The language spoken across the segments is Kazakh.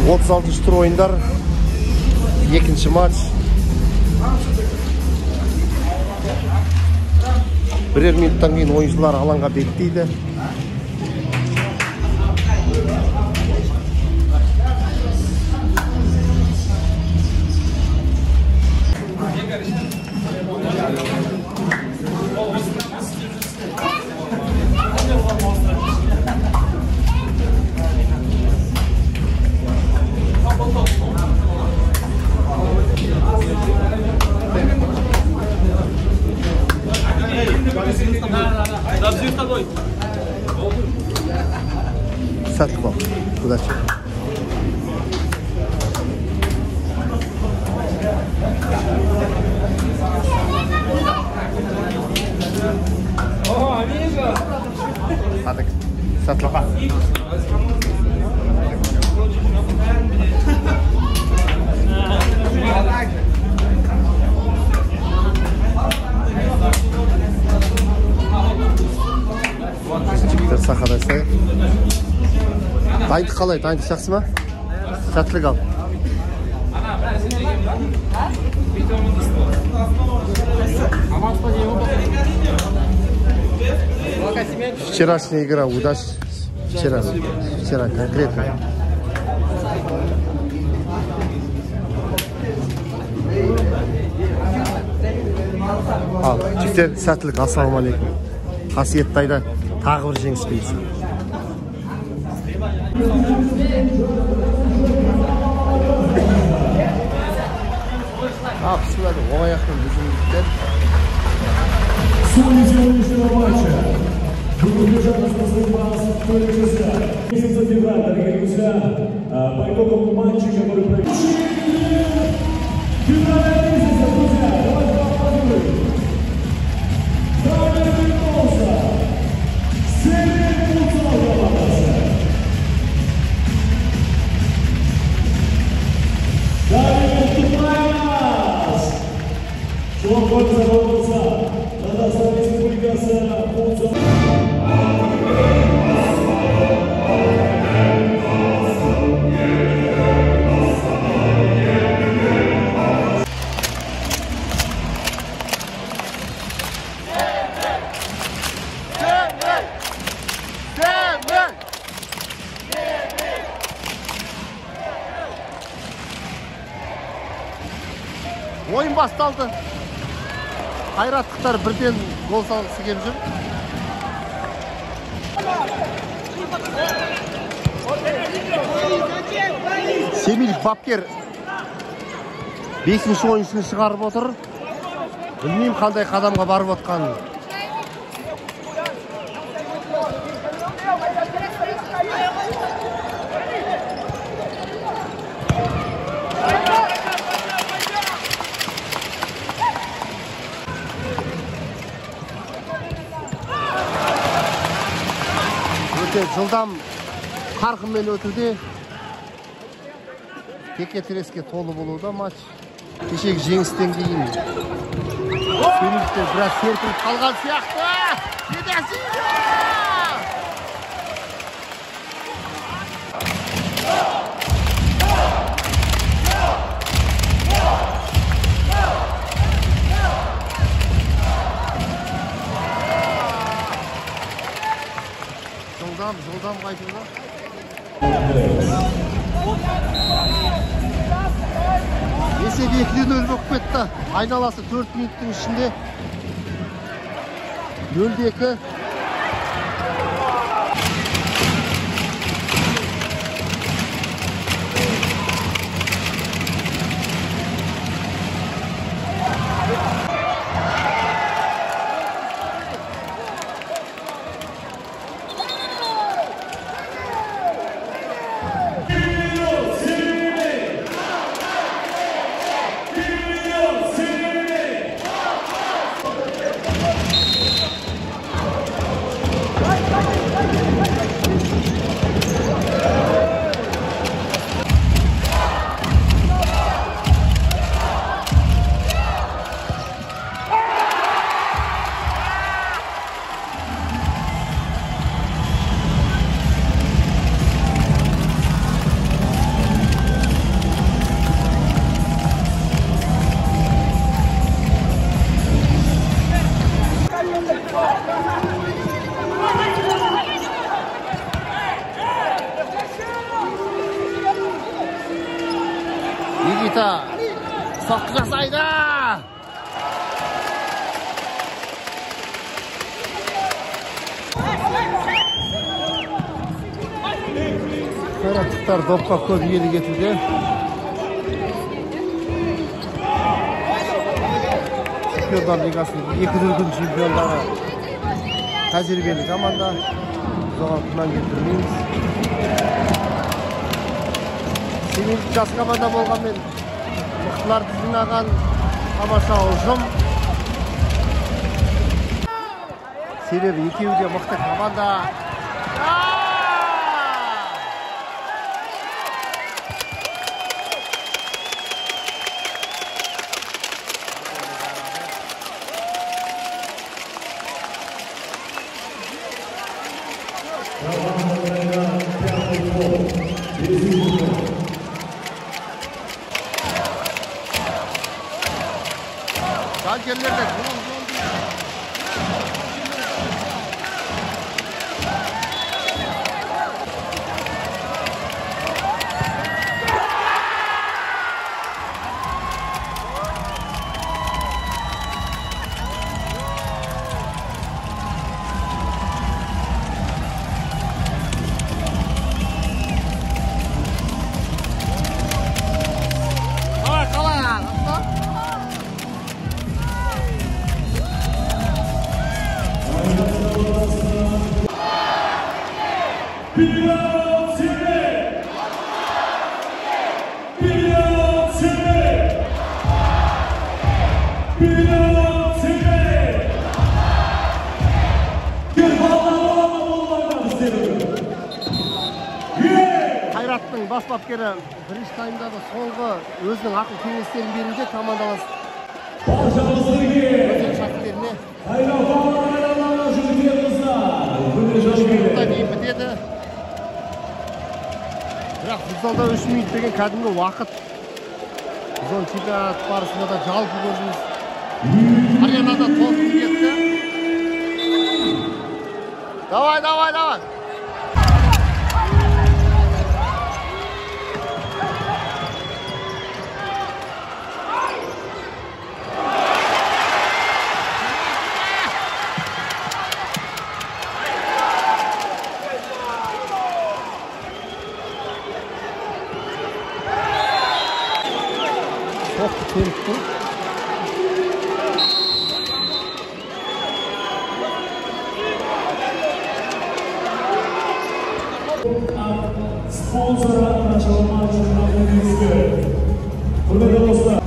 36 tur ойындар. Екінші матч. Бірер минуттан кейін ойыншылар алаңға беттейді. Сәттілік бол. Удачи. Сәттілік. Сәттілік. Жігіттер сақадай сай. Дайындық қалай? Дайындық жақсы ма? Сәттілік ал. Вчерашняя игра, удачи. Вчера конкретно. Ал, жігіттер сәттілік, ассалаумалейкум. Қасиетті айда тағы бір жеңіс келсін. Bismillah, оңай аяқпен біздің жігіттер. Судьи сегодняшнего матча. Бүгінгі жарыстың басы төрекесі. 10 февраля, дорогие друзья, по итогам матча, который происходит. Финальная месяца, друзья, давайте поаплодируем. Далее вернулся. Север Футзал. Далее выступает нас. Чемпион заработался. Казахстан Республикасы Футзал. Ойын басталды. Қайраттықтар бірден гол салғысы келіп жүр. Семил бапкер 5-ші ойыншыны шығарып отыр. Білмеймін қандай қадамға барып отқанын. Жылдам қарқынмен өтуде. Теке-тіреске толы болуда матч. Кешегі жеңістен кейін Семилдіктер біраз серпіліп қалған сияқты. Жетесі! Жылдам қайтуда. Есеп 2-0 болып кетті. Айналасы 4 минуттың ішінде 0-2. Никита соққы жасайды. Қайраттықтар допқа көп иелік етуде. Чемпиондар лигасының 2 дүркін чемпиондары тәжірибелі команда. Соған күмән келтірмейміз. 8 жас команда болғанмен мықтыларды жинаған тамаша ұжым. Себебі екеуі де мықты команда. Жанкерлерде Қайраттың бас бапкері бірінші таймда да соңғы өзінің ақыл кеңестерін беруде командалас шарттеріне дейін бітеді. Бірақ футзалда 3 минут деген кәдімгі уақыт. Біз оны чемпионат барысында да жалпы көрдіңіз. Аренада толқын кетті. Давай. Спонсора начала матча на Лугинске. Құрметті достар.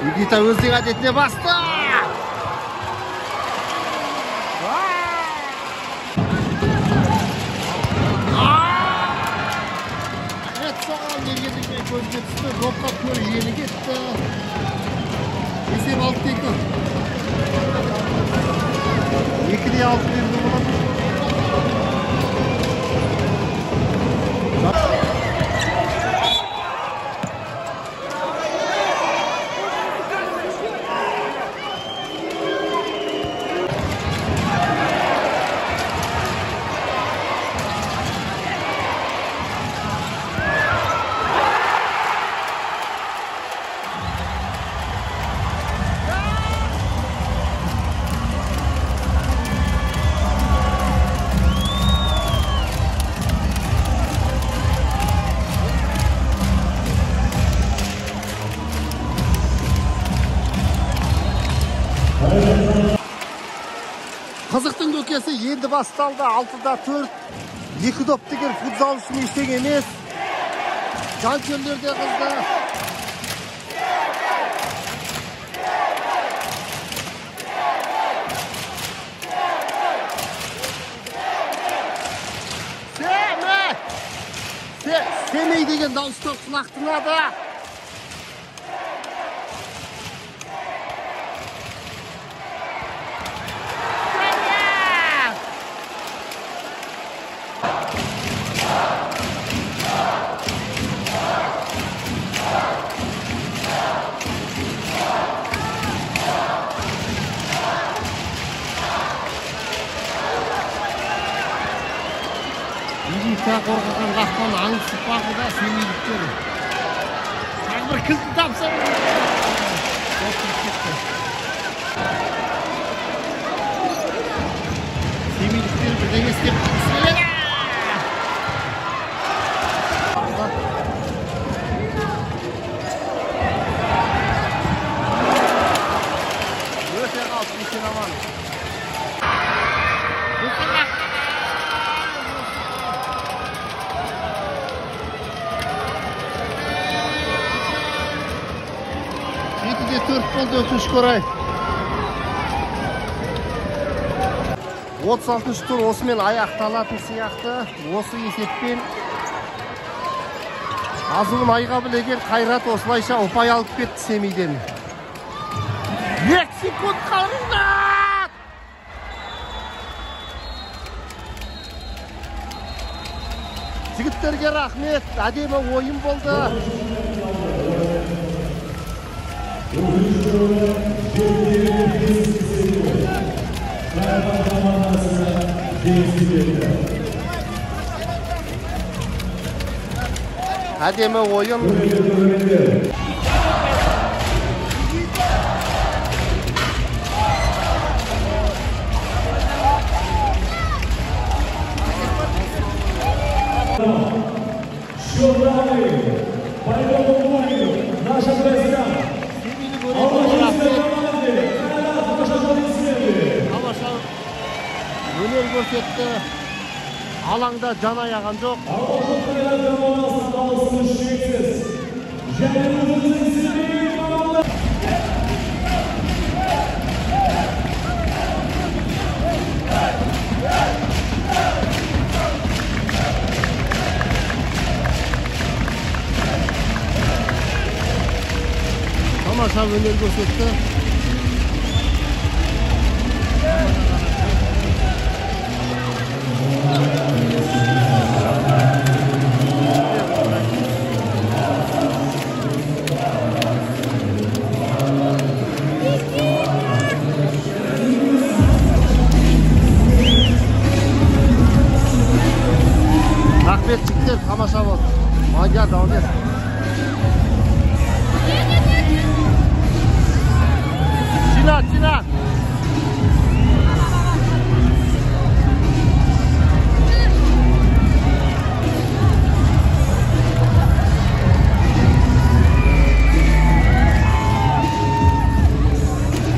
Никита өзінің әдетіне басты. Соған ергендікпен көзге түсті. Допқа көр ені кетті. Есеп 6-2. 2-6 берді болады. Қызықтың көкесі енді басталды. 6-4. 2 доп деген футзал үшін ештеңе емес. Жанкүйерлерде қызды. Семейден дауыстар құлақ тынады. Та қорғаған қақпаны аңсып бақыда семейліктер. Тағы бір кілтті тапса. Семейліктер бірдеңе істеп істеледі. Өте қалды, есен аман. Жетіде 4 болды, өкінішке орай. 36-шы тур осымен аяқталатын сияқты. Осы есеппен азуын айға білеген Қайрат осылайша ұпай алып кетті Семейден. 2 секунд қалғанда! Жігіттерге рахмет, әдемі ойын болды. Әдемі ойын. Өнер көрсетті. Алаңда жан аяған жоқ. Тамаша өнер көрсетті. Рахмет, жігіттер, тамаша болды. Мадияр, даулет. Жина.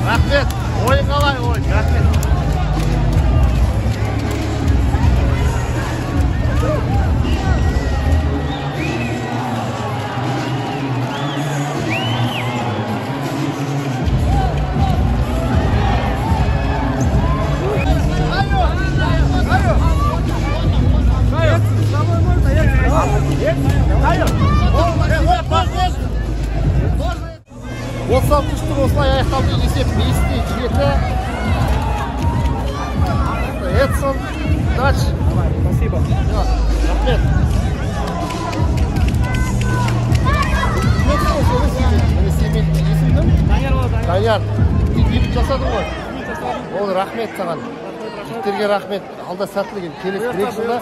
Рахмет, ойын қалай ойын, рахмет. Осылай аяқталды, есеп 5-те 7. Эдсон, Дач. Спасибо. Рахмет. Данияр, дебют жасадың ғой? Ол рахмет саған. Жігіттерге рахмет. Алда сәттілік. Келесі бір жылда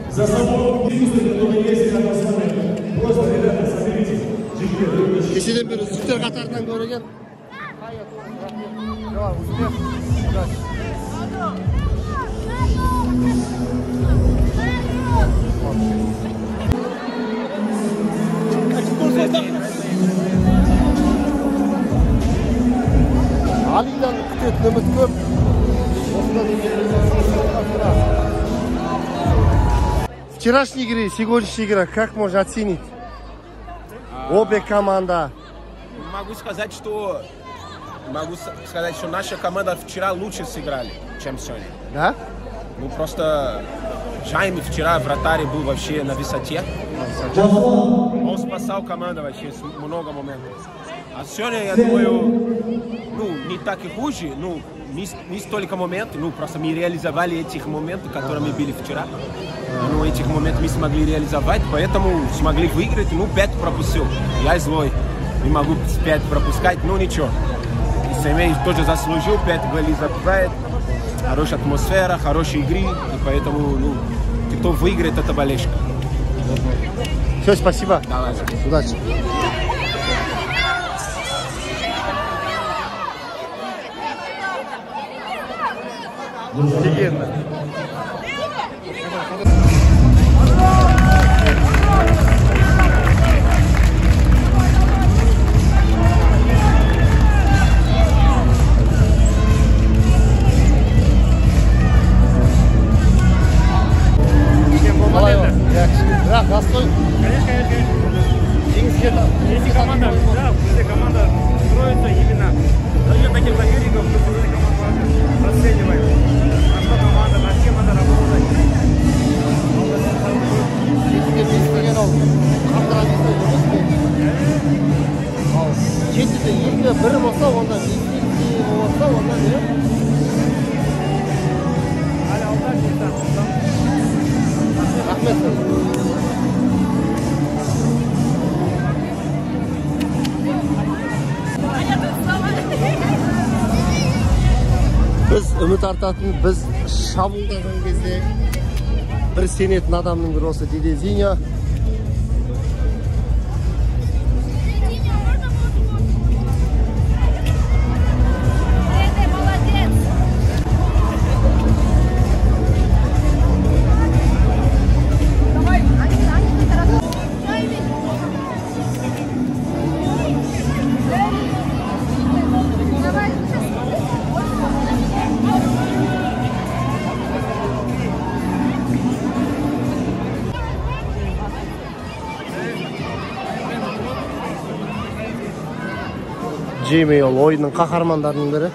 За собой дискуссию, которая есть на основании. Просто, ребята, соберите. Кешеден бері үздіктер қатарынан көреген. Жауап, успех. Алидан күтетін үміт көп. Вчерашние игры, сегодняшняя игра, как можно оценить? Обе команды. Могу сказать, что наша команда вчера лучше сыграли, чем сегодня. Да? Ну, просто Jaime вчера вратарь был вообще на высоте. Он спасал команду вообще с много моментов. А сегодня, я думаю, ну, не так и хуже, ну, не столько моментов, ну, просто мы реализовали этих моментов, которые мы били вчера. Ну, этих моментов мы смогли реализовать, поэтому смогли выиграть, ну, 5 пропустил. Я злой, не могу 5 пропускать, ну, ничего. И Семей тоже заслужил, 5 голей забивает, хорошая атмосфера, хорошие игры, и поэтому, ну, кто выиграет, это болельщик. Все, спасибо. Давай. Удачи. Легенда. Да, простой. Конечно. Если команда, да, если команда строится именно за счет таких соперников, мы уже команду расцениваем. На что команда, над чем надо работать. Жетіде екі бір болса, онда екі болса, онда не? Әлі алда жетті. Рахмет. Біз үміт артатын, біз шабуылдаған кезде бір сенетін адамның бірі осы Диде Зиня. Джейми ол ойынның қаһармандарының бірі.